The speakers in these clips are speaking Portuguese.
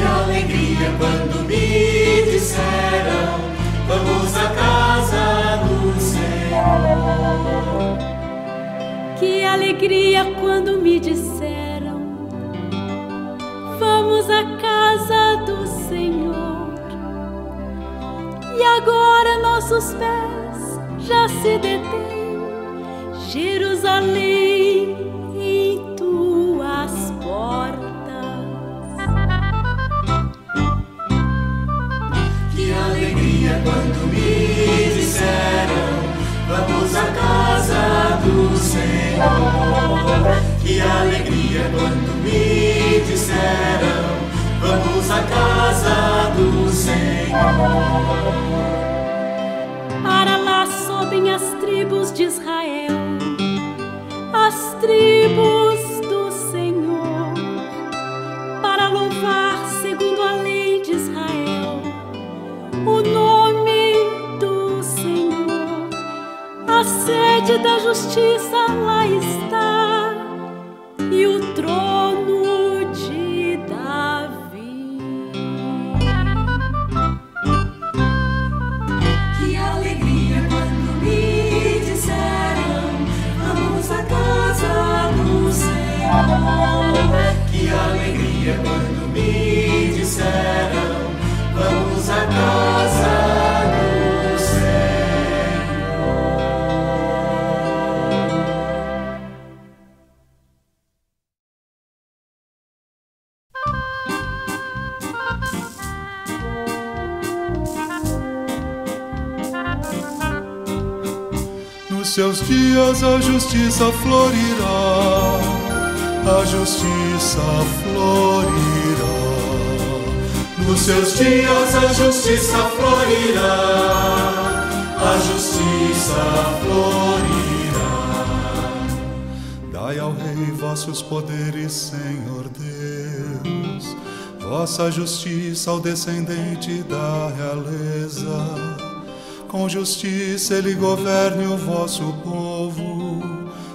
alegria quando me disseram: vamos à casa do Senhor. Que alegria quando me disseram: vamos à casa do Senhor. E agora nossos pés já se detêm, Jerusalém, em tuas portas. Que alegria quando me disseram: vamos à casa do Senhor. Que alegria quando me disseram: vamos à casa do Senhor. Para lá sobem as tribos de Israel, as tribos do Senhor, para louvar segundo a lei de Israel o nome do Senhor. A sede da justiça lá está, e o trono de Davi. Que alegria quando me disseram: vamos à casa do Senhor. Que alegria quando me disseram: vamos à casa do Senhor. Nos seus dias a justiça florirá, a justiça florirá. Nos seus dias a justiça florirá, a justiça florirá. Dai ao rei vossos poderes, Senhor Deus, vossa justiça ao descendente da realeza. Com justiça ele governe o vosso povo,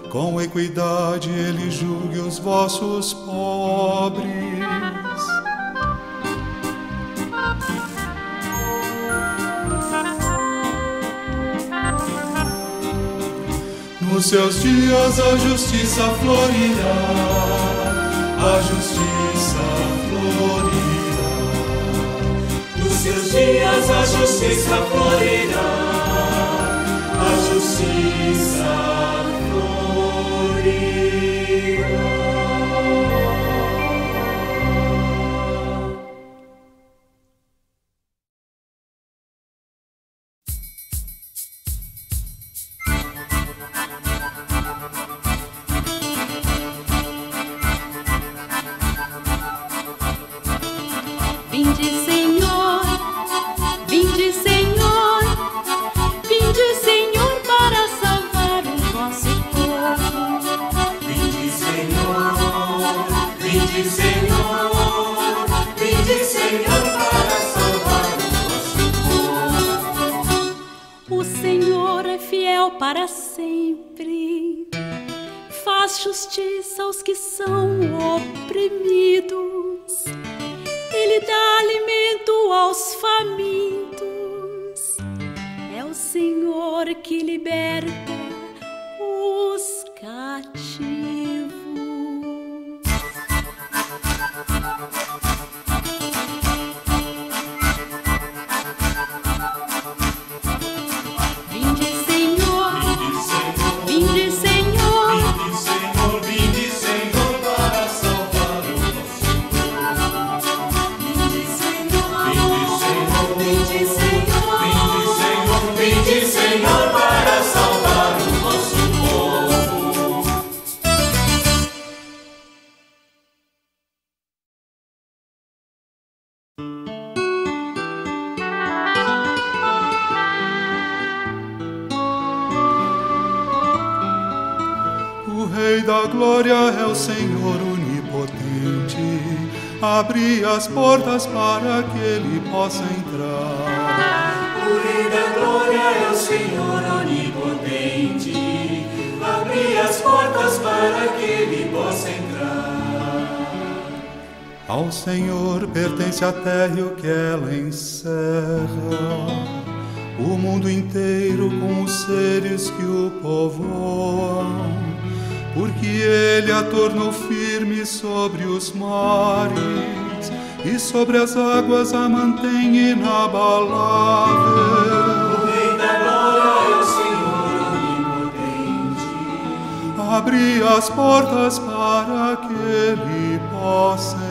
com equidade ele julgue os vossos pobres. Nos seus dias a justiça florirá, a justiça florirá. Nos seus dias a justiça florirá, a justiça florirá. Vinde, Senhor, vinde, Senhor, vinde, Senhor, para salvar o vosso povo. Vinde, Senhor, vinde, Senhor, vinde, Senhor, para salvar o vosso povo. O Senhor é fiel para sempre, faz justiça aos que são oprimidos. Ele dá alimento aos famintos. É o Senhor que liberta os cativos. Vinde, Senhor, vinde, Senhor, Vinde, Senhor, vinde, Senhor, para salvar o nosso povo. vinde, Senhor, Vinde, Senhor, vinde, Senhor, para salvar o nosso povo. O Rei da Glória é o Senhor onipotente, abre as portas para que ele possa entrar. O Rei da Glória é o Senhor onipotente, abre as portas para que ele possa entrar. Ao Senhor pertence a terra e o que ela encerra, o mundo inteiro com os seres que o povoam, porque Ele a tornou firme sobre os mares e sobre as águas a mantém inabalável. O Rei da glória é o Senhor onipotente. Abri as portas para que Ele possa entrar.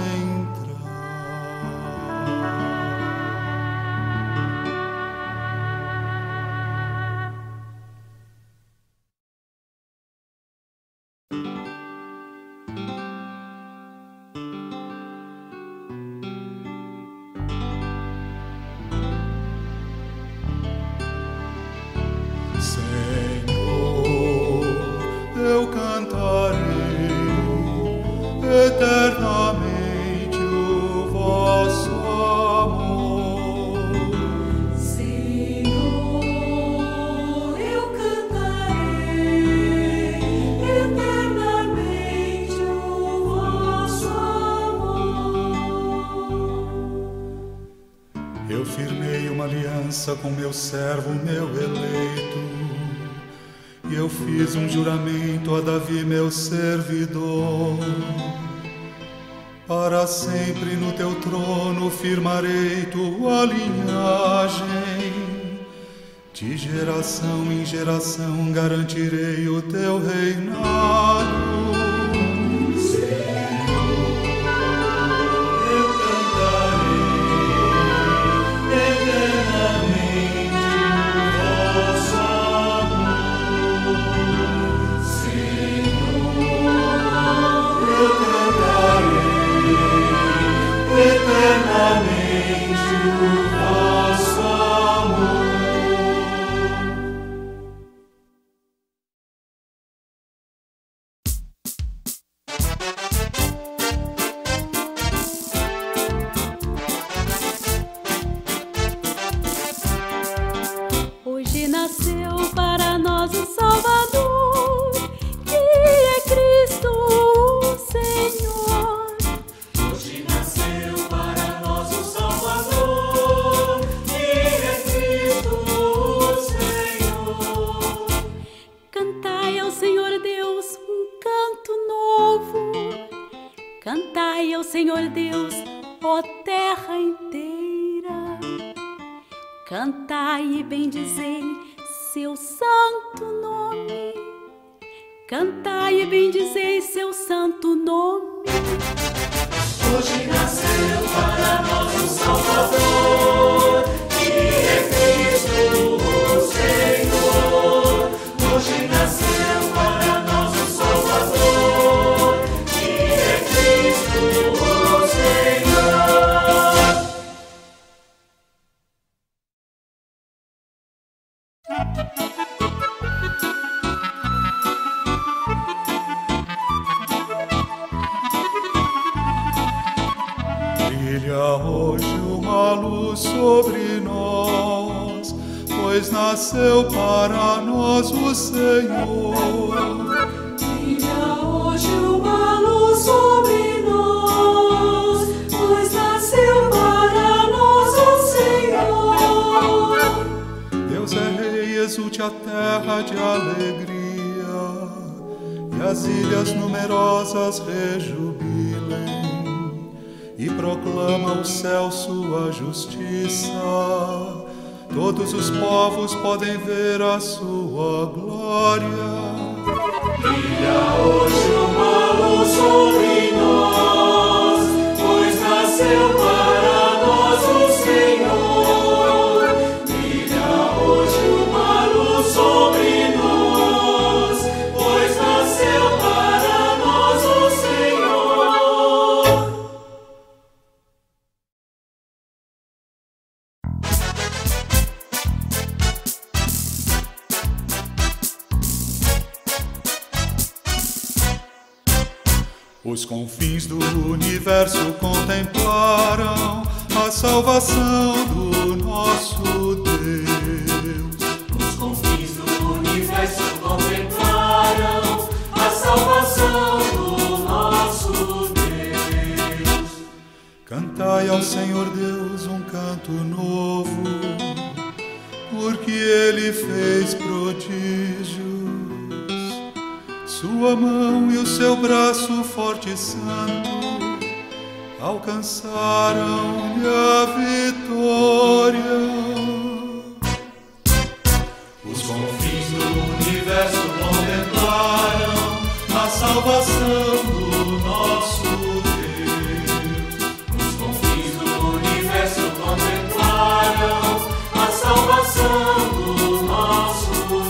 Senhor, eu cantarei eternamente o vosso amor. Senhor, eu cantarei eternamente o vosso amor. Eu firmei uma aliança com meu servo, meu eleito, e eu fiz um juramento a Davi, meu servidor. Para sempre no teu trono firmarei tua linhagem, de geração em geração garantirei o teu reinado. Eternamente o vosso amor. Hoje nasceu para nós o Salvador, que é Cristo o Senhor. Hoje nasceu para nós o Salvador, que é Cristo o Senhor. Cantai ao Senhor Deus um canto novo. Cantai ao Senhor Deus, ó terra inteira. Cantai e bendizei seu santo nome. Cantai e bendizei seu santo nome. Hoje nasceu para nós o Salvador, que é Cristo o Senhor. Hoje nasceu para nós o Salvador, que é Cristo o Senhor. Brilha hoje uma luz sobre nós, pois nasceu para nós o Senhor. Brilha hoje uma luz sobre nós, pois nasceu para nós o Senhor. Deus é Rei, exulte a terra de alegria, e as ilhas numerosas rejubilem, e proclama o céu sua justiça. Todos os povos podem ver a sua glória. Brilha hoje uma luz sobre nós, pois nasceu para nós o Senhor. Brilha hoje uma luz sobre nós, pois nasceu para nós o Senhor. Os confins do universo contemplaram a salvação do nosso Deus. Os confins do universo contemplaram a salvação do nosso Deus. porque ele fez prodígios. Sua mão e o seu braço forte e santo alcançaram-lhe a vitória. Os confins do universo contemplaram a salvação do nosso Deus. Os confins do universo contemplaram a salvação do nosso Deus.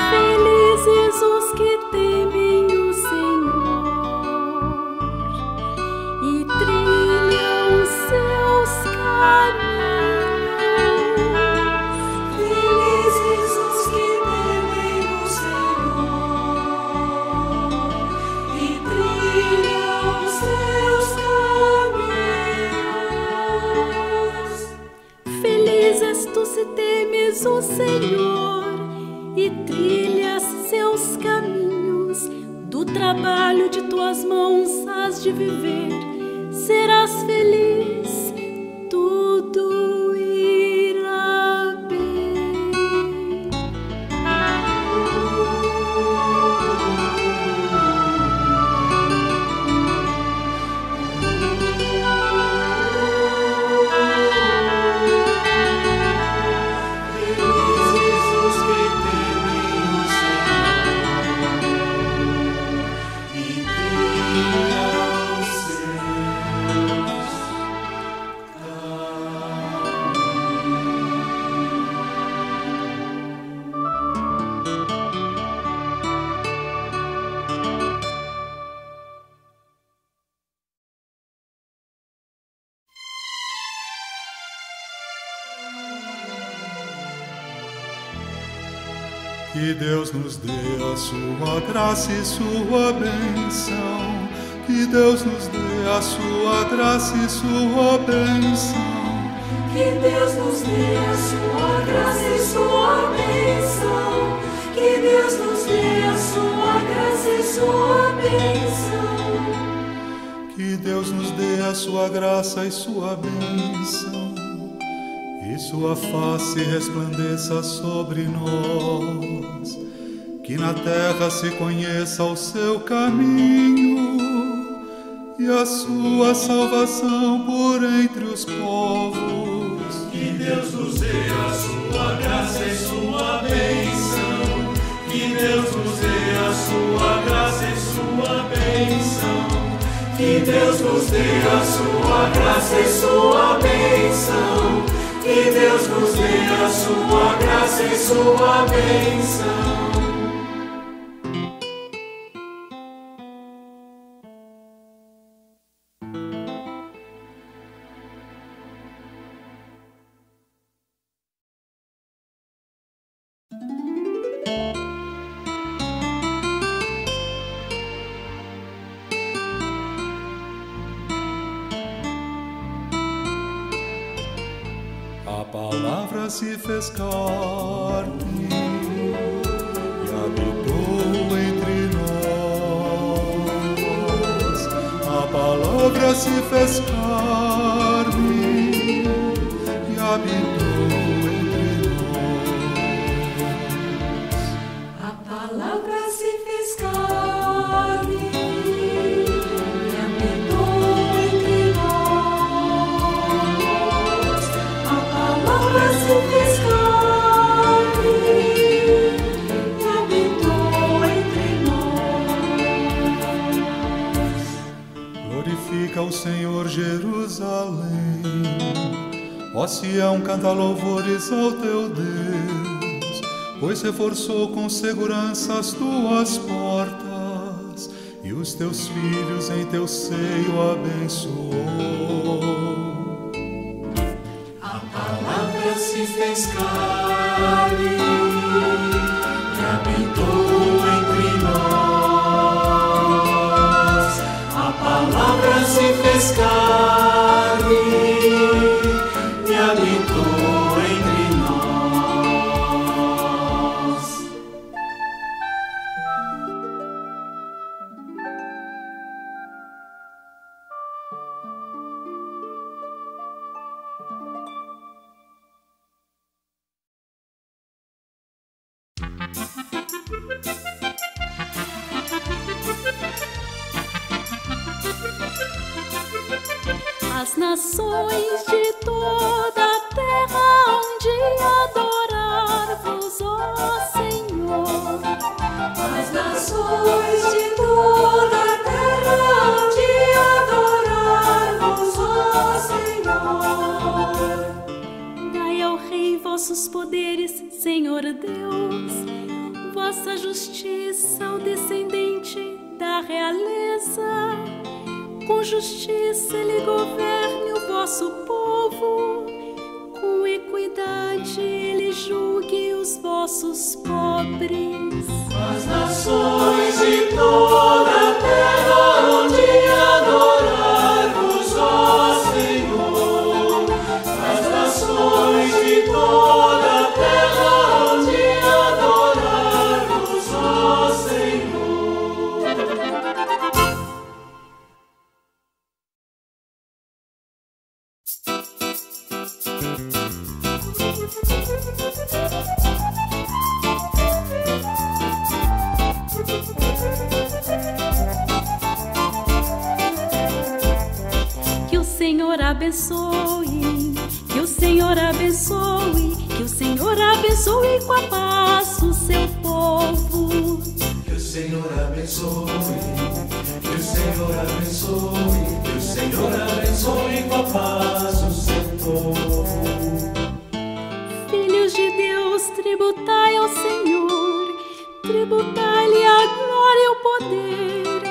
Felizes os que temem o Senhor e trilham os seus caminhos. Felizes os que temem o Senhor e trilham os seus caminhos. Feliz és tu se temes o Senhor e trilhas seus caminhos. Do trabalho de tuas mãos has de viver, serás feliz, tudo irá bem. Felizes os que temem o Senhor e trilham os seus Que Deus nos dê a sua graça e sua bênção. Que Deus nos dê a sua graça e sua bênção. Que Deus nos dê a sua graça e sua bênção. Que Deus nos dê a sua graça e sua bênção. Que Deus nos dê a sua graça e sua bênção. E sua face resplandeça sobre nós. Que na terra se conheça o seu caminho e a sua salvação por entre os povos. Que Deus nos dê a sua graça e sua bênção. Que Deus nos dê a sua graça e sua bênção. Que Deus nos dê a sua graça e sua bênção. Que Deus nos dê a sua graça e sua bênção. A palavra se fez carne e habitou entre nós. A palavra se fez carne e habitou entre nós. A palavra se fez carne e habitou entre nós. A palavra se fez carne e habitou entre nós. Glorifica o Senhor, Jerusalém. Ó Sião, canta louvores ao teu Deus, pois reforçou com segurança as tuas portas e os teus filhos em teu seio abençoou. A palavra se fez carne e habitou entre nós. A palavra se fez carne As nações de toda a terra hão de adorar-vos, ó Senhor. As nações de toda a terra hão de adorar-vos, ó Senhor. Dai ao Rei vossos poderes, Senhor Deus, vossa justiça ao descendente da realeza. Com justiça ele governe o vosso povo, com equidade ele julgue os vossos pobres. As nações de toda a terra hão de adorar-vos, ó Senhor. As nações de toda a terra hão de adorar-vos, ó Senhor. Que o Senhor abençoe, que o Senhor abençoe, que o Senhor abençoe com a paz o seu povo. Que o Senhor abençoe, que o Senhor abençoe, que o Senhor abençoe com a paz o seu povo. Filhos de Deus, tributai ao Senhor, tributai-lhe a glória e o poder,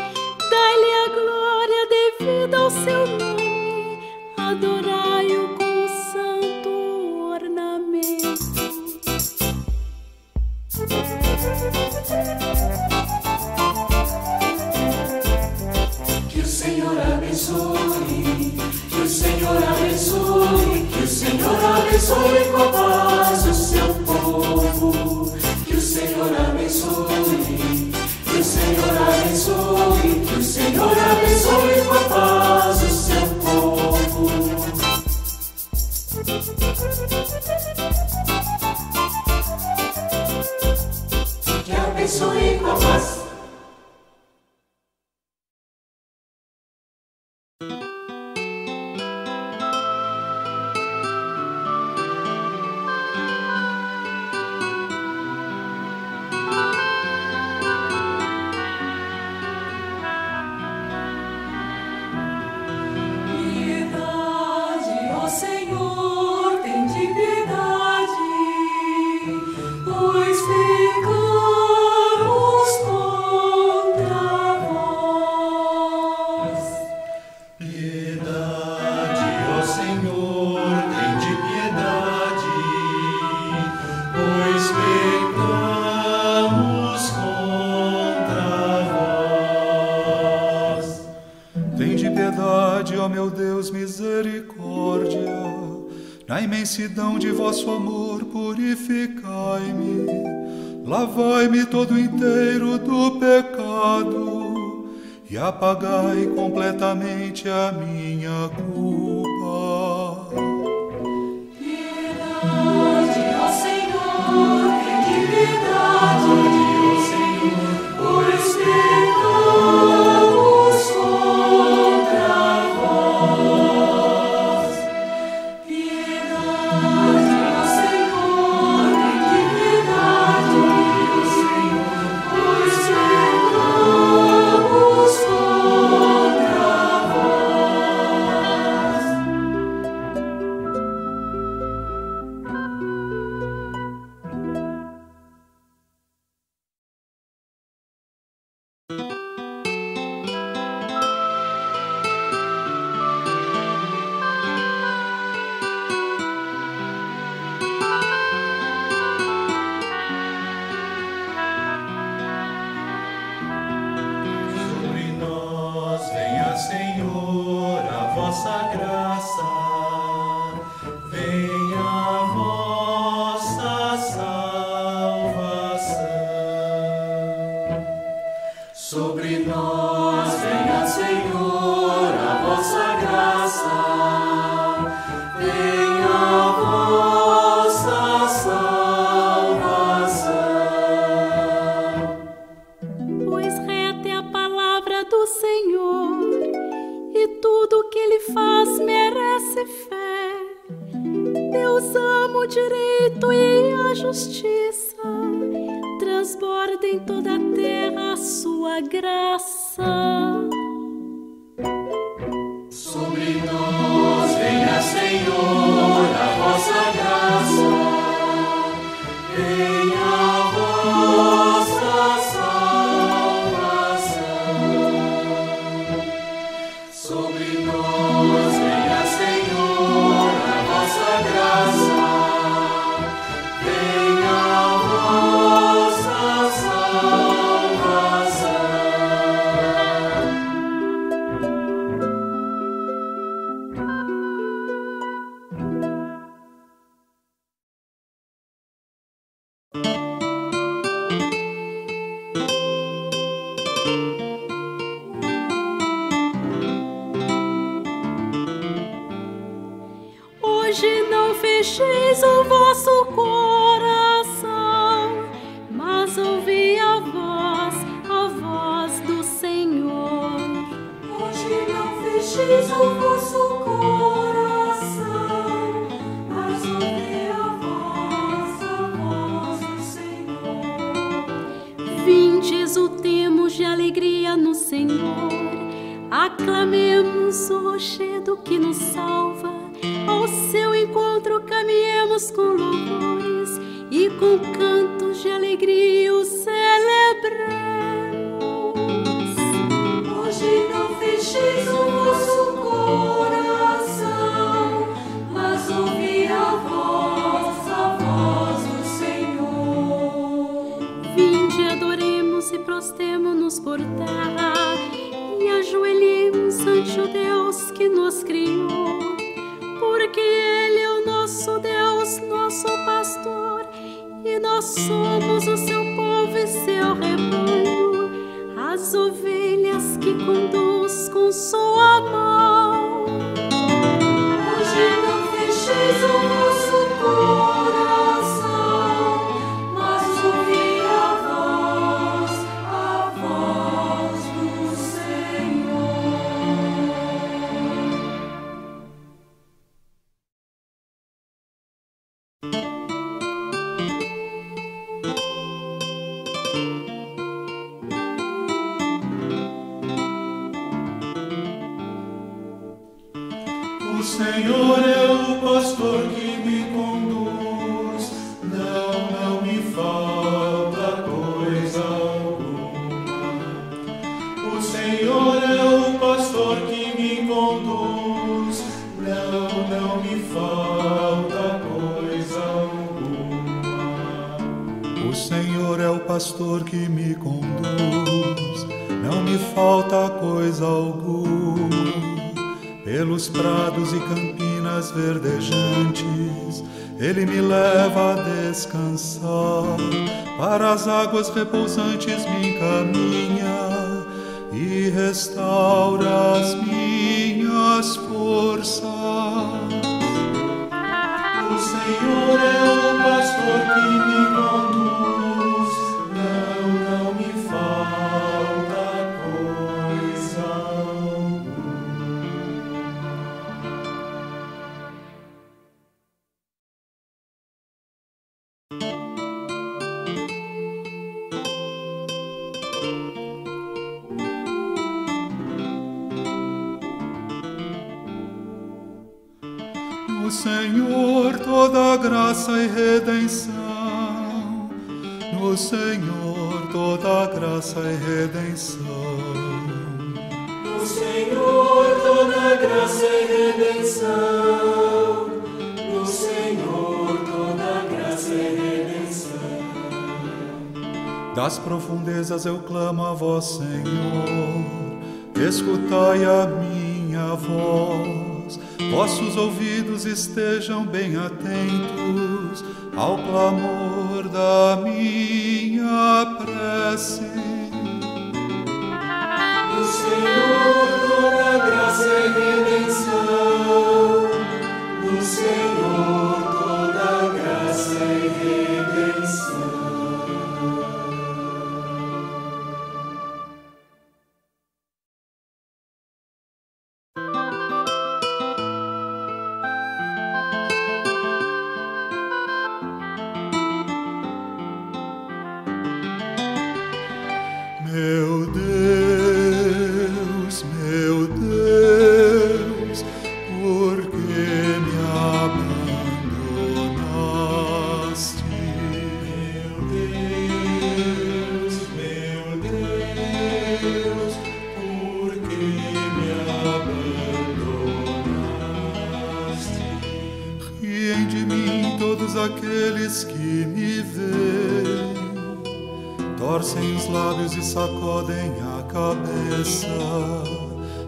dai-lhe a glória devida ao seu nome, adorai-o com o santo ornamento. Que o Senhor abençoe, que o Senhor abençoe, que o Senhor abençoe com a paz o seu povo. Que o Senhor abençoe, que o Senhor abençoe, que o Senhor abençoe com a paz o seu povo. Que abençoe com a paz. Piedade, ó Senhor, tende piedade, pois pecamos contra vós. Piedade, ó Senhor, tende piedade, pois pecamos contra vós. Tende piedade, ó meu Deus, misericórdia. Na imensidão de vosso amor, purificai-me. Lavai-me todo inteiro do pecado e apagai completamente a minha culpa. Piedade, ó Senhor, tende piedade, ó Senhor, pois pecamos contra vós. Piedade, ó Senhor, tende piedade, ó Senhor, pois pecamos contra vós. Sobre nós venha, Senhor, a vossa graça, venha a vossa salvação. Sobre nós venha, Senhor, a vossa graça, venha a vossa salvação. Pois reta é a palavra do Senhor, e tudo o que ele faz merece o direito e a justiça, transborda em toda a terra a sua graça. Sobre nós venha, Senhor, a vossa graça, venha a vossa salvação. Sobre nós venha, Senhor, a vossa graça, venha a vossa salvação. Hoje não fecheis o vosso coração, mas ouvi a voz do Senhor. Hoje não fecheis o vosso coração, mas ouvi a voz do Senhor. Vinde, exultemos de alegria no Senhor, aclamemos o rochedo que nos salva. Ao seu encontro caminhemos com louvores e com cantos de alegria o celebremos. Hoje não fecheis o vosso coração, mas ouvi a voz do Senhor. Vinde, adoremos e prostemo-nos por terra e ajoelhemos ante o Deus que nos criou. Porque Ele é o nosso Deus, nosso pastor, e nós somos o seu povo e seu rebanho, as ovelhas que conduz com sua mão. Hoje não fecheis o vosso coração, mas ouvi a voz do Senhor. O Senhor é o pastor que me conduz, não me falta coisa alguma. O Senhor é o pastor que me conduz, não me falta coisa alguma. O Senhor é o pastor que me conduz, não me falta coisa alguma. Pelos prados e campinas verdejantes, Ele me leva a descansar. Para as águas repousantes me encaminha e restaura as minhas forças. O Senhor é o pastor que me conduz, não me falta coisa alguma. No Senhor toda graça e redenção, no Senhor toda graça e redenção. No Senhor toda graça e redenção, no Senhor toda graça e redenção. Das profundezas eu clamo a vós, Senhor, escutai a minha voz. Vossos ouvidos estejam bem atentos ao clamor da minha prece. No Senhor toda graça e redenção, no Senhor toda graça e redenção. todos aqueles que me veem torcem os lábios e sacodem a cabeça.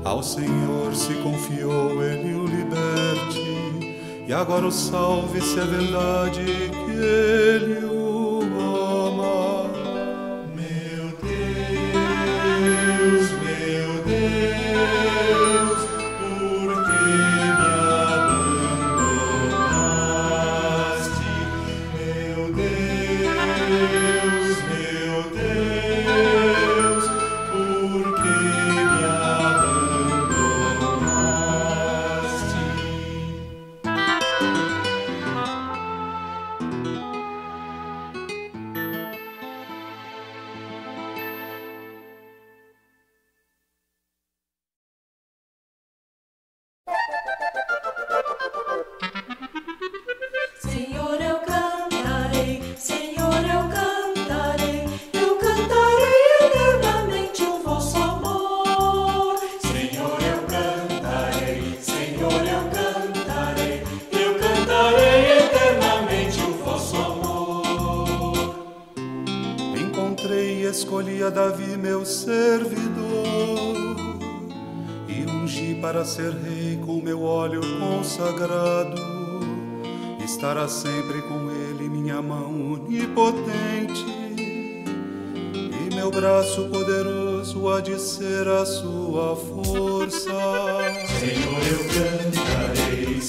Ao Senhor se confiou, Ele o liberte, e agora o salve, se é verdade que Ele o ama. Meu Deus, por que me abandonaste? Meu Deus, por que me abandonaste? Senhor, eu cantarei, Senhor, eu cantarei eternamente o vosso amor. Senhor, eu cantarei eternamente o vosso amor. Encontrei e escolhi a Davi, meu servidor, e ungi para ser rei com meu óleo consagrado. Estará sempre com ele minha mão onipotente, e meu braço poderoso há de ser a sua força. Senhor, eu cantarei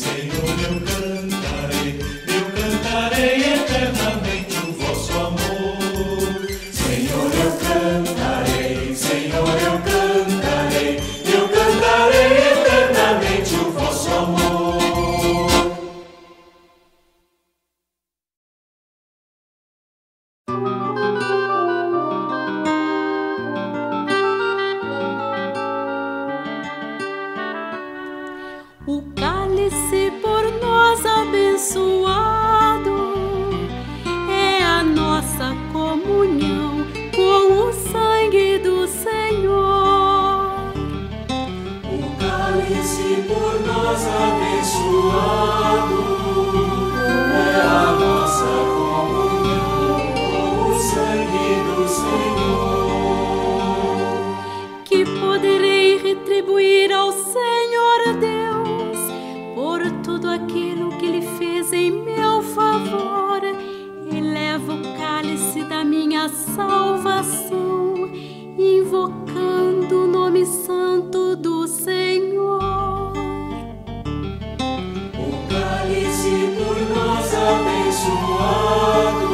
eternamente o vosso amor. Senhor, eu cantarei eternamente o vosso amor. O cálice por nós abençoado é a nossa comunhão com o sangue do Senhor. O cálice por nós abençoado é a nossa comunhão com o sangue do Senhor. Que poderei retribuir ao Senhor Deus por tudo aquilo que Ele fez em meu favor. Eleva o cálice da minha salvação, invocando o nome santo do Senhor. O cálice por nós abençoado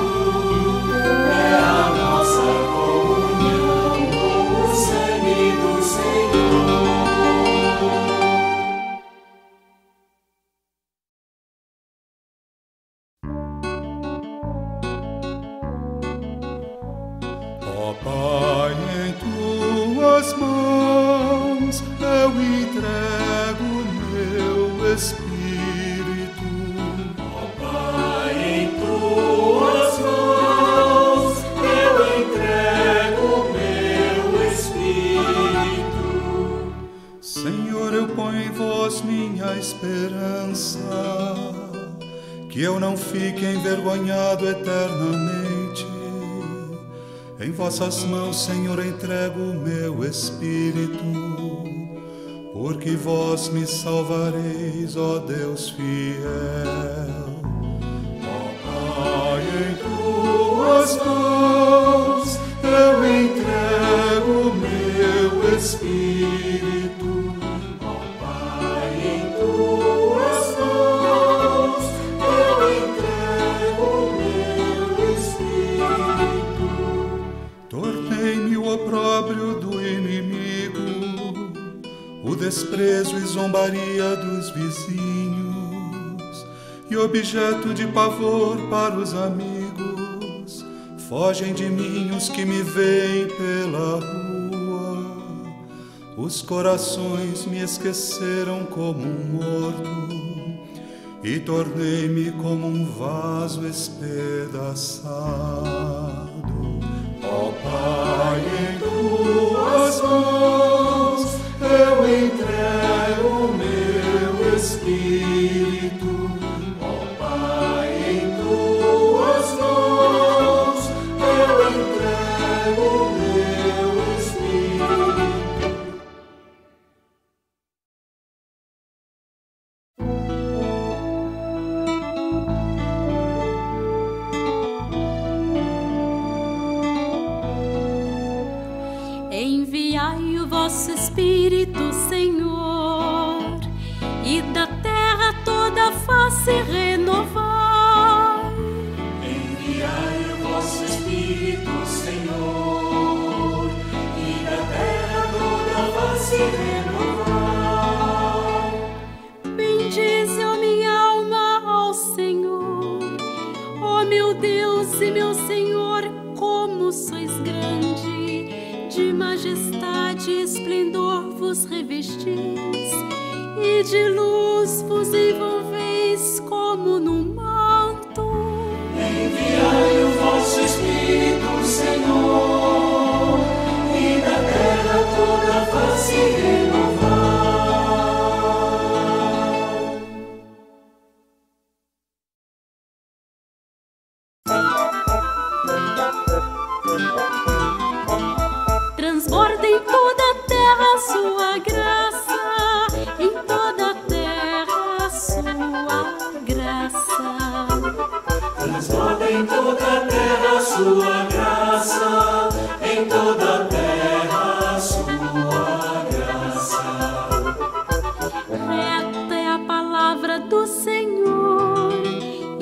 é a nossa comunhão com o sangue do Senhor. Ó Pai, em tuas mãos eu entrego meu espírito. Ó Pai, em tuas mãos eu entrego meu espírito. Senhor, eu ponho em vós minha esperança, que eu não fique envergonhado eternamente. Em vossas mãos, Senhor, entrego o meu espírito, porque vós me salvareis, ó Deus fiel. Ó Pai, em tuas mãos eu entrego o meu espírito. Ó Pai, em tuas mãos eu entrego meu espírito. Tornei-me o opróbrio do inimigo, o desprezo e zombaria dos vizinhos, e objeto de pavor para os amigos. Fogem de mim os que me veem pela rua, os corações me esqueceram como um morto, e tornei-me como um vaso espedaçado. Ó Pai, em tuas mãos eu entrego o meu espírito. Ó Pai, em tuas vosso Espírito, Senhor, e da terra toda a face renovar. Enviai o vosso Espírito, Senhor, e da terra toda a face renovar. Bendize, ó minha alma, ao Senhor. Ó meu Deus e meu Senhor, como sois grande, de majestade e esplendor vos revestis, e de luz vos envolveis como num manto. Enviai o vosso Espírito, Senhor, e da terra toda a face renovar. Transborda em toda a terra a sua graça, em toda a terra a sua graça. Transborda em toda a terra a sua graça, em toda a terra a sua graça. Reta é a palavra do Senhor,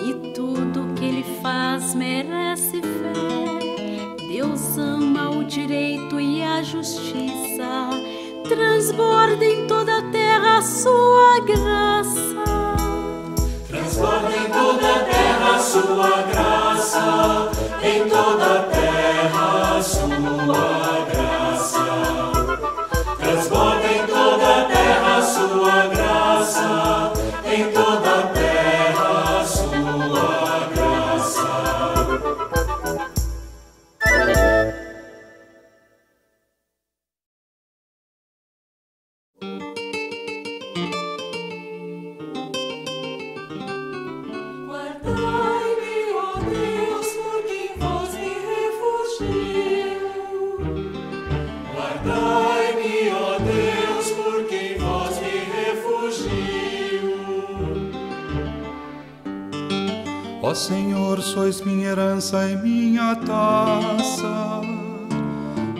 e tudo que Ele faz merece fé. Deus ama o direito e a justiça, transborda em toda a terra a sua graça. Transborda em toda a terra a sua graça, em toda a terra a sua graça. Transborda em toda a terra a sua graça, em toda a terra a sua graça. Guardai-me, ó Deus, por quem vós me refugio. Guardai-me, ó Deus, por quem vós me refugio. Ó Senhor, sois minha herança e minha taça.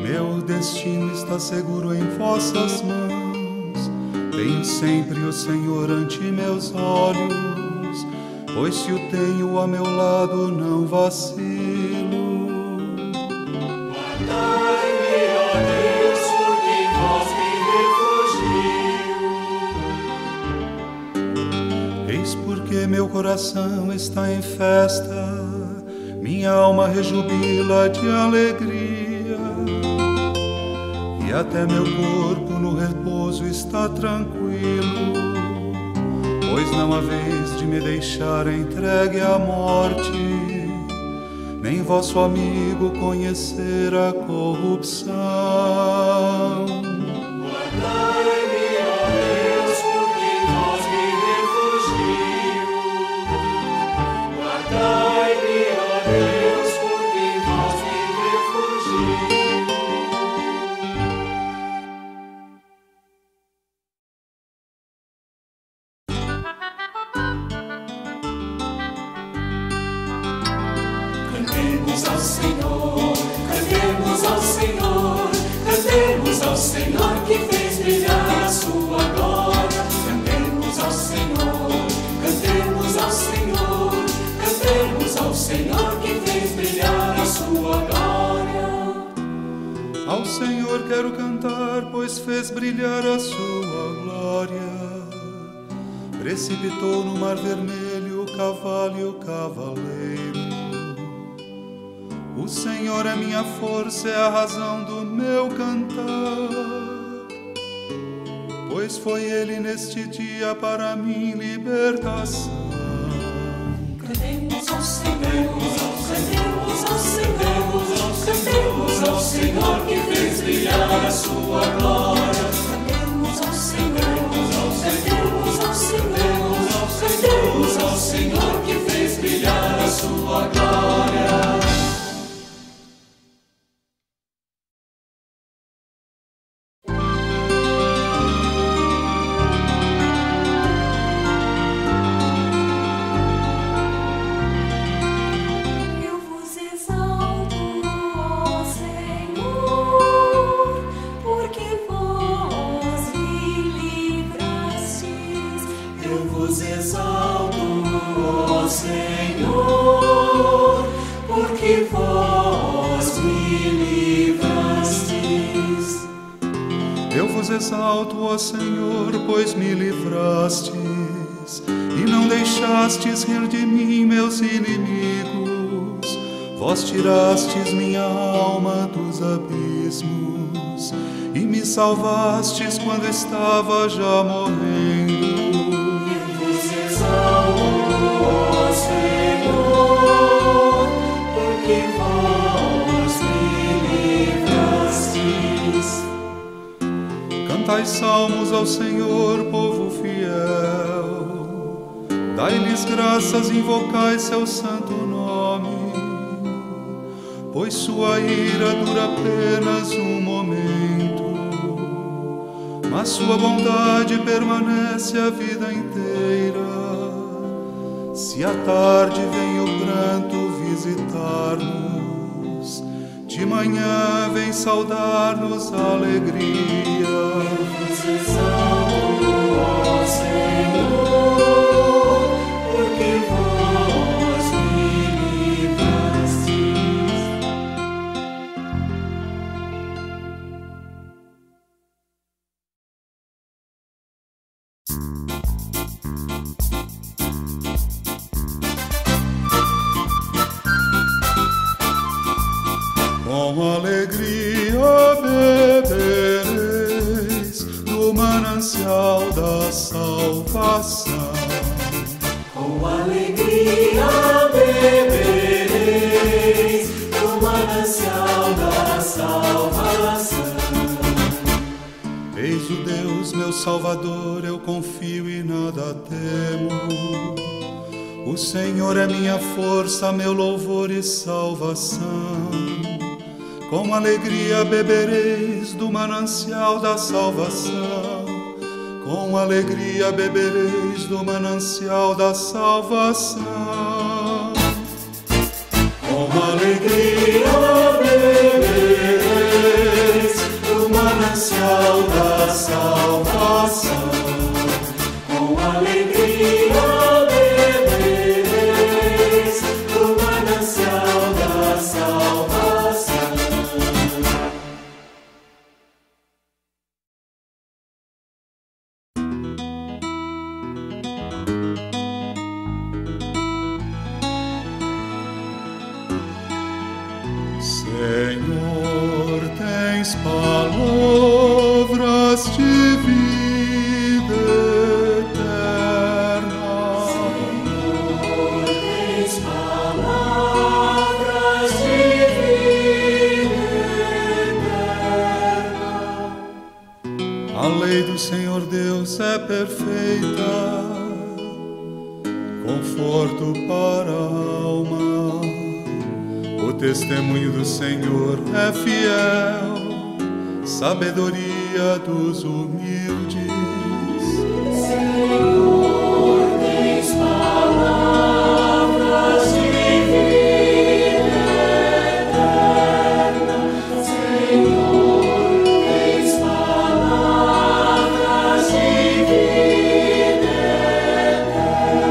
Meu destino está seguro em vossas mãos. Tenho sempre o Senhor ante meus olhos, pois se o tenho a meu lado não vacilo. Guardai-me, ó Deus, por quem vós me refugio. Eis porque meu coração está em festa, minha alma rejubila de alegria, e até meu corpo no repouso está tranquilo, pois não há vez de me deixar entregue à morte, nem vosso amigo conhecer a corrupção. Guardai-me, ó Deus, por quem vós me refugio. Guardai-me, ó Deus, por quem vós me refugio. Cantemos ao Senhor, cantemos ao Senhor, cantemos ao Senhor que fez brilhar a sua glória. Cantemos ao Senhor, cantemos ao Senhor, cantemos ao Senhor que fez brilhar a sua glória. Ao Senhor quero cantar, pois fez brilhar a sua glória. Precipitou no mar vermelho o cavalo e o cavaleiro. O Senhor é minha força, é a razão do meu cantar, pois foi Ele neste dia para mim libertação. Cantemos ao Senhor, cantemos ao Senhor, cantemos ao Senhor que fez brilhar a sua glória. Cantemos ao Senhor, cantemos ao Senhor, cantemos ao Senhor que fez brilhar a sua glória. Eu vos exalto, ó Senhor, porque vós exalto, ó Senhor, porque vós me livrastes. Eu vos exalto, ó Senhor, pois me livrastes, e não deixastes rir de mim meus inimigos. Vós tirastes minha alma dos abismos, e me salvastes quando estava já morrendo. Eu vos exalto, ó Senhor, porque vós me livrastes. Cantai salmos ao Senhor, povo fiel, dai-lhes graças, invocai seu santo nome, pois sua ira dura apenas um momento, mas sua bondade permanece a vida inteira. Se à tarde vem o pranto visitar-nos, de manhã vem saudar-nos a alegria. Vos exalto, ó Senhor, porque vós me livrastes. Com alegria bebereis do manancial da salvação. Com alegria bebereis do manancial da salvação. Eis o Deus meu Salvador, eu confio e nada temo. O Senhor é minha força, meu louvor e salvação. Com alegria bebereis do manancial da salvação. Com alegria bebereis do manancial da salvação. Com alegria bebereis do manancial da salvação. Com alegria bebereis do manancial da salvação. Senhor, tens palavras de vida eterna. Senhor, tens palavras de vida eterna. A lei do Senhor Deus é perfeita, conforto para a alma. O testemunho do Senhor é fiel, sabedoria dos humildes. Senhor, tens palavras de vida eterna. Senhor, tens palavras de vida eterna.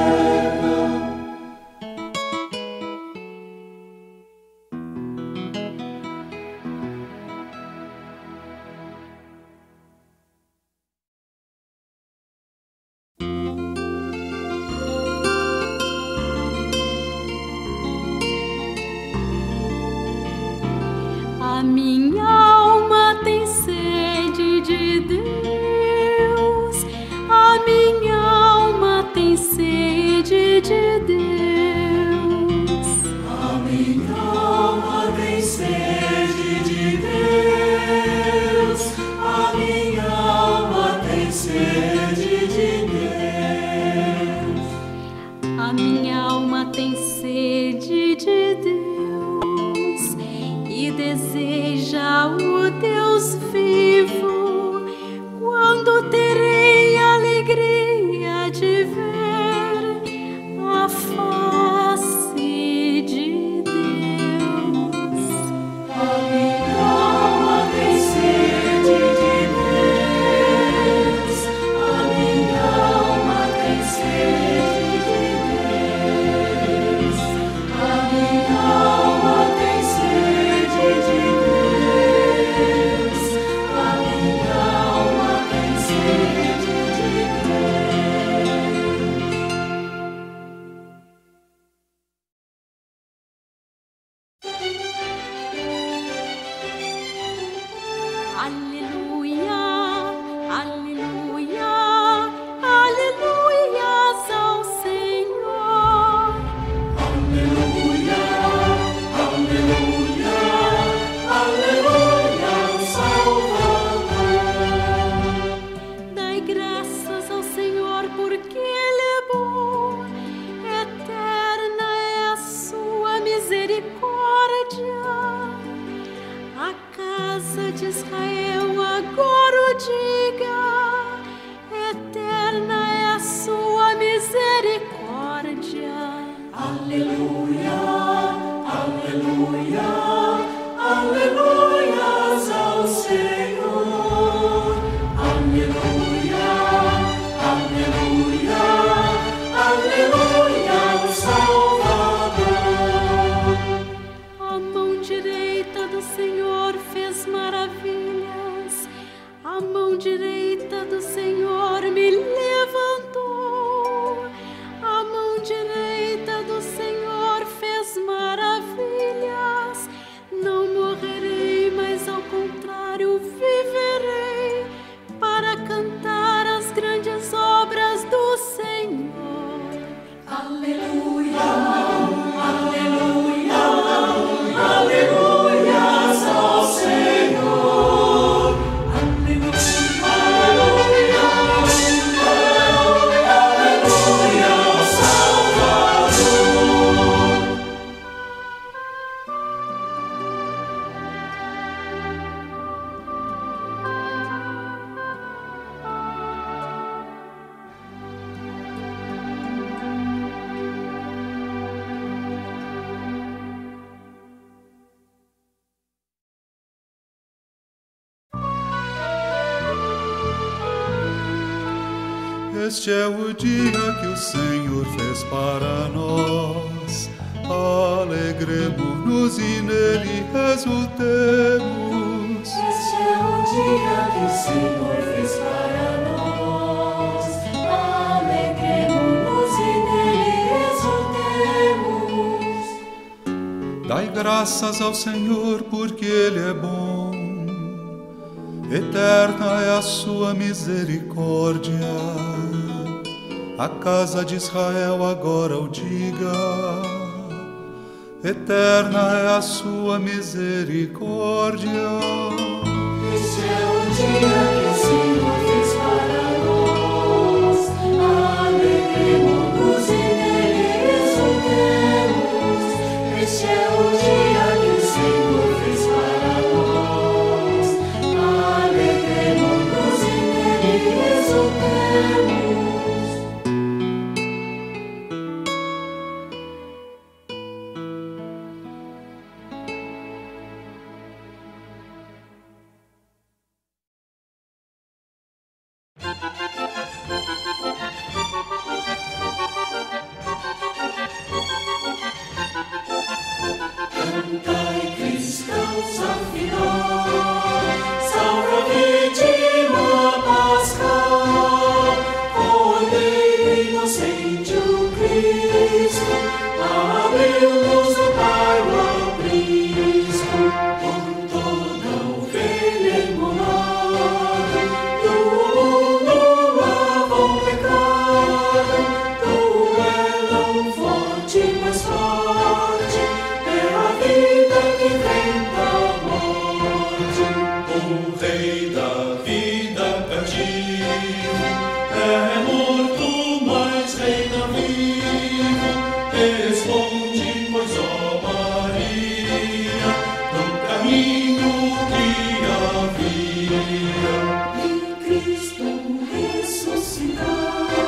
A minha alma tem sede de Deus, a minha alma tem sede de Deus. A minha alma tem sede de Deus. A minha alma tem sede de Deus. A minha alma tem sede de Deus e deseja o Deus vivo. Quando terei alegria de ver a face de Deus. A minha alma tem sede de Deus. A minha alma tem sede Este é o dia que o Senhor fez para nós. Alegremo-nos e nele exultemos. Este é o dia que o Senhor fez para nós. Alegremo-nos e nele exultemos. Dai graças ao Senhor, porque Ele é bom. Eterna é a sua misericórdia. A casa de Israel agora o diga. Eterna é a sua misericórdia. Este é o dia que o Senhor fez para nós. Alegremo-nos e nele exultemos. Este é o dia que o Senhor fez para nós. Alegremo-nos e nele exultemos. Cantai, cristãos, afinal, salve a vítima pascal, cordeiro inocente o Cristo, abriu-nos o Pai o aprisco, por toda ovelha imolada, do mundo lava o pecado, duelam forte, mais forte, é a vida que vem da morte. O Rei da vida cativo é morto, mas reina vivo. Responde, pois, ó Maria, no caminho que havia. E Cristo ressuscitado,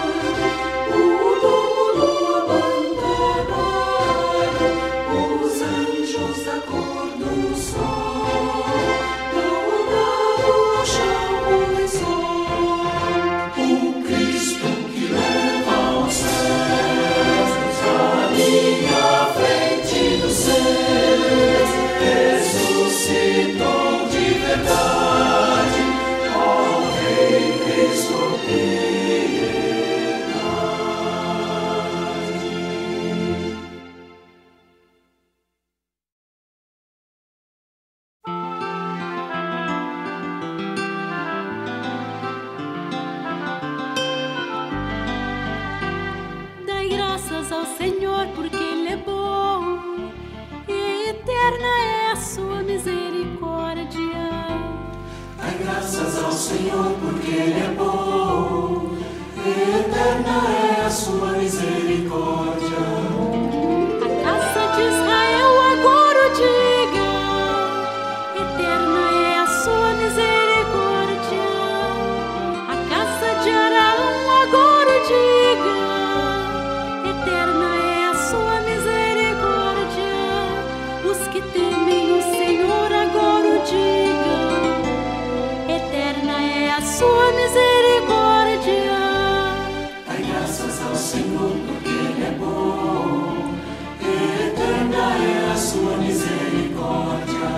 o túmulo abandonado, os anjos da cor do sol, dobrado ao chão o lençol. O Cristo que leva aos céus, caminha à frente dos seus, ressuscitou de verdade, ó Rei Cristo, piedade. Dai graças ao Senhor, porque Ele é bom, e eterna é a sua misericórdia. Dai graças ao Senhor, porque Ele é bom, e eterna é a sua misericórdia. A casa de Israel agora o diga, eterna é a sua misericórdia. A casa de Arão agora o diga, eterna é a sua misericórdia. Os que temem o Senhor agora o digam, eterna é a sua misericórdia. Dai graças ao Senhor, porque Ele é bom, e eterna é a sua misericórdia.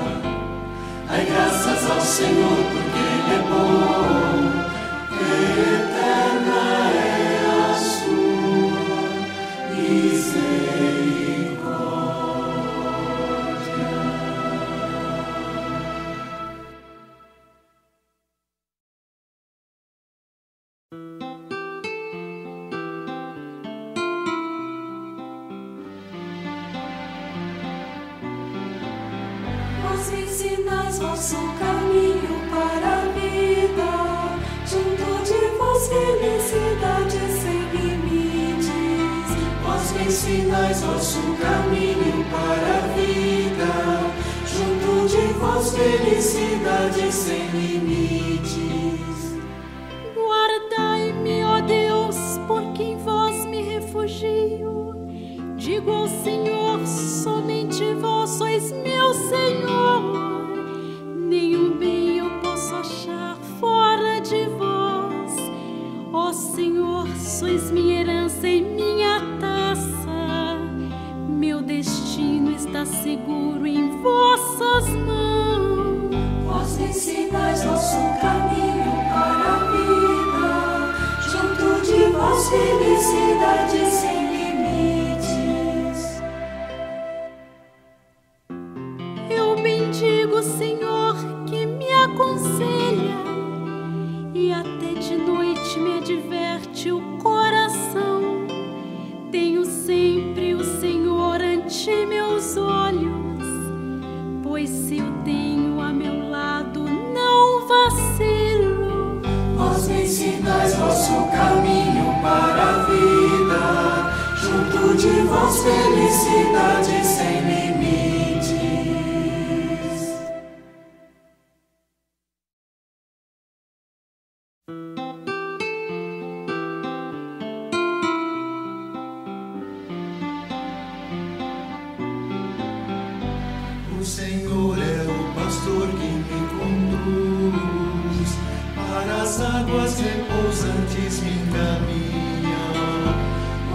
Dai graças ao Senhor, porque Ele é bom, e eterna é a sua misericórdia. Vós me ensinais vosso caminho para a vida, junto de vós felicidade sem limites. Vós me ensinais vosso caminho para a vida, junto de vós felicidade sem limites. Guardai-me, ó Deus, por quem vós me refugio. Digo ao Senhor, somente vós sois meu Senhor. Nenhum bem eu posso achar fora de vós. Ó Senhor, Sois minha herança e minha taça, meu destino está seguro em vossas mãos. Vós me ensinais nosso caminho para a vida, junto de vós felicidade sem limites. Eu bendigo o Senhor que me aconselha, e até de noite me adverte o coração. Tenho sempre o Senhor ante meus olhos, pois se o tenho a meu lado não vacilo. Vós me ensinais vosso caminho para a vida, junto de vós felicidade sem limites. O Senhor é o pastor que me conduz, para as águas repousantes me encaminha.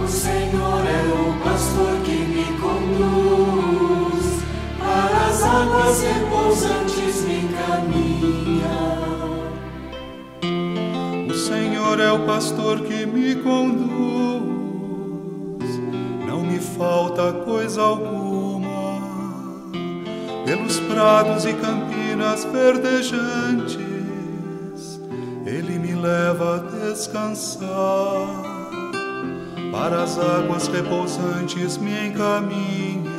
O Senhor é o pastor que me conduz, para as águas repousantes me encaminha. O Senhor é o pastor que me conduz, não me falta coisa alguma. Pelos prados e campinas verdejantes, Ele me leva a descansar. Para as águas repousantes me encaminha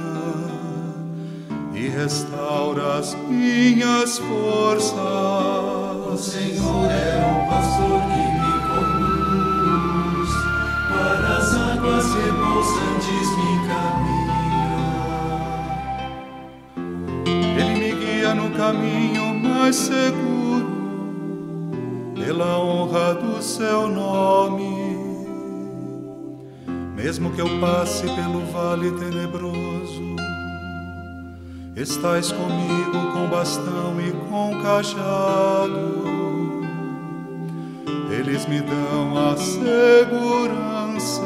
e restaura as minhas forças. O Senhor é o pastor que me conduz, para as águas repousantes me encaminha. No caminho mais seguro, pela honra do seu nome. Mesmo que eu passe pelo vale tenebroso, estais comigo com bastão e com cajado. Eles me dão a segurança.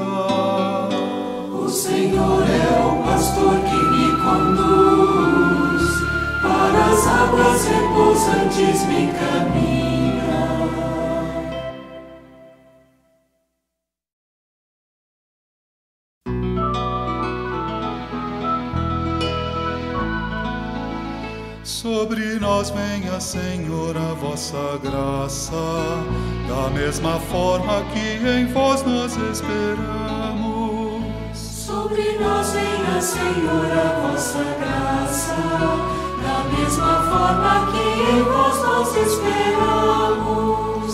O Senhor é o pastor que me conduz, para as águas repousantes me encaminha. Sobre nós venha, Senhor, a vossa graça, da mesma forma que em vós nós esperamos. Sobre nós venha, Senhor, a vossa graça, da mesma forma que em vós nós esperamos.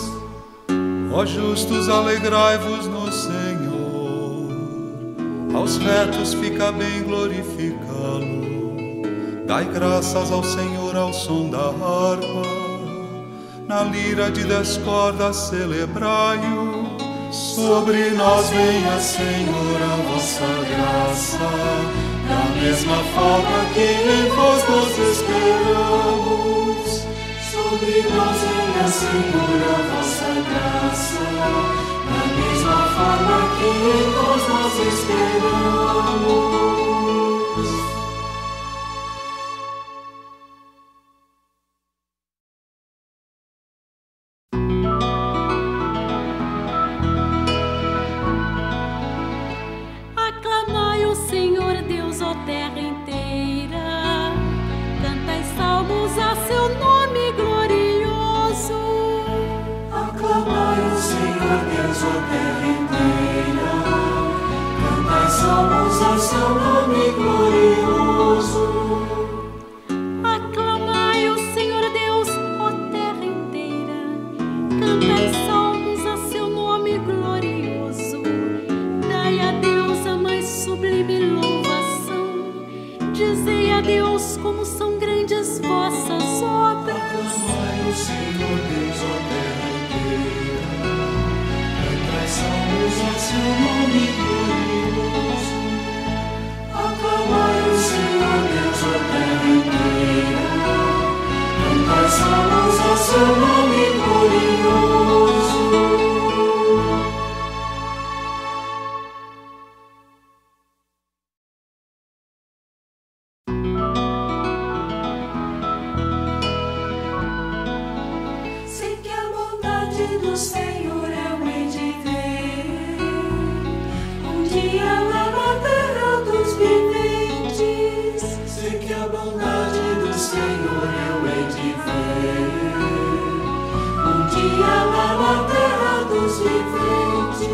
Ó justos, alegrai-vos no Senhor, aos retos fica bem glorificá-lo. Dai graças ao Senhor ao som da harpa, na lira de 10 cordas celebrai-o. Sobre nós venha, Senhor, a vossa graça, da mesma forma que em vós nós esperamos. Sobre nós venha, Senhor, a vossa graça, da mesma forma que em vós nós esperamos. Aclamai o Senhor Deus, ó terra inteira, cantai salmos a seu nome glorioso. Aclamai o Senhor Deus, ó terra inteira, cantai salmos a seu nome glorioso. Aclamai o Senhor Deus, ó terra inteira, cantai salmos a seu nome glorioso. Dai a Deus a mais sublime louvação, dizei a Deus como são grandes vossas obras. Aclamai o Senhor Deus, ó terra inteira, cantai salmos a seu nome glorioso. Aclamai o Senhor Deus, ó terra inteira, cantai salmos a seu nome glorioso. dos viventes.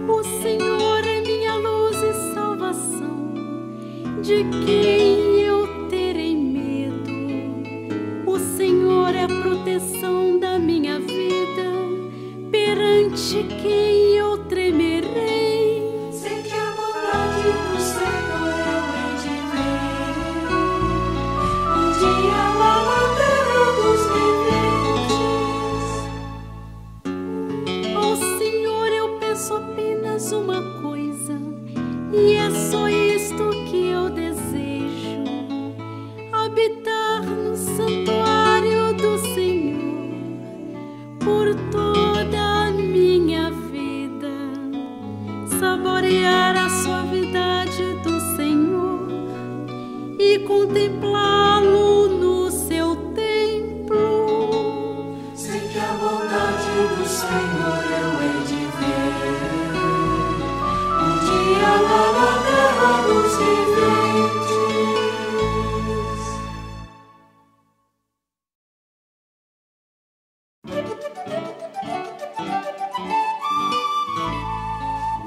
O Senhor é minha luz e salvação, de quem eu terei medo? O Senhor é a proteção da minha vida, perante quem eu tremerei? Sei que a bondade do Senhor eu hei de ver, um dia lá na terra dos viventes. Ao Senhor eu peço apenas uma coisa, e é só isto que eu desejo: habitar no santuário do Senhor por toda a minha vida, saborear a suavidade do Senhor e contemplá-lo no seu templo. Sei que a bondade do Senhor eu hei de ver, um dia lá na terra dos viventes.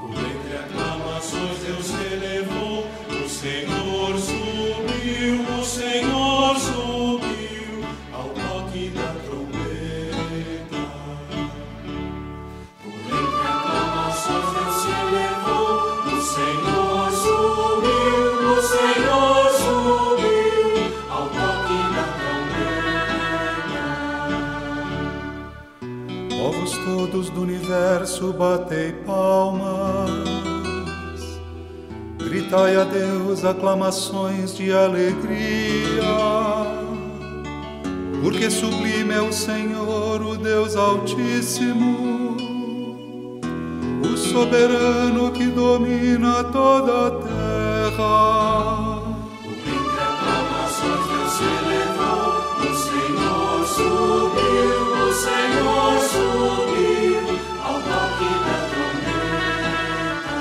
Por entre aclamações Deus se elevou, o Senhor subiu, o Senhor subiu, ao toque da trombeta. Por entre aclamações Deus se elevou, o Senhor subiu, o Senhor subiu, ao toque da trombeta. Povos todos do universo, batei palmas, gritai a Deus aclamações de alegria, porque sublime é o Senhor, o Deus Altíssimo, o soberano que domina toda a terra. Por entre aclamações Deus se elevou, o Senhor subiu, o Senhor subiu, ao toque da trombeta.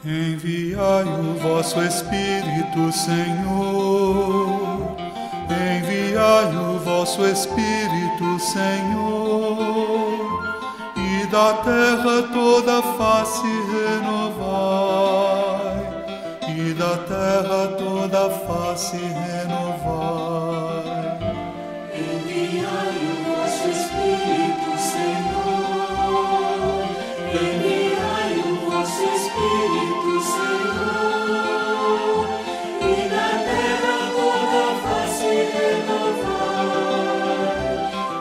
Enviai o vosso Espírito, Senhor. Enviai o vosso Espírito, Senhor. E da terra toda a face renovai. E da terra toda a face renovai. Enviai o vosso Espírito, Senhor. Enviai o vosso Espírito, Senhor. E na terra toda a face renovai.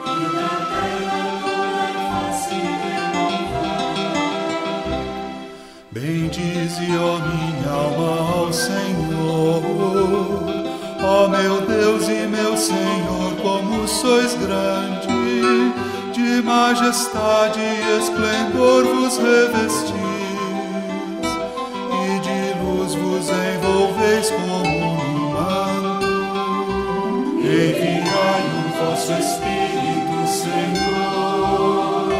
E na terra toda a face renovai. Bendize, ó minha alma, ao Senhor. Ó meu Deus e meu Senhor, como sois grande, de majestade e esplendor vos revestis, e de luz vos envolveis como num manto. Enviai o vosso Espírito, Senhor.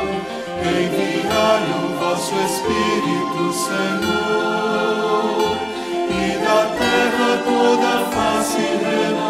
Enviai o vosso Espírito, Senhor. E da terra toda a face renovai.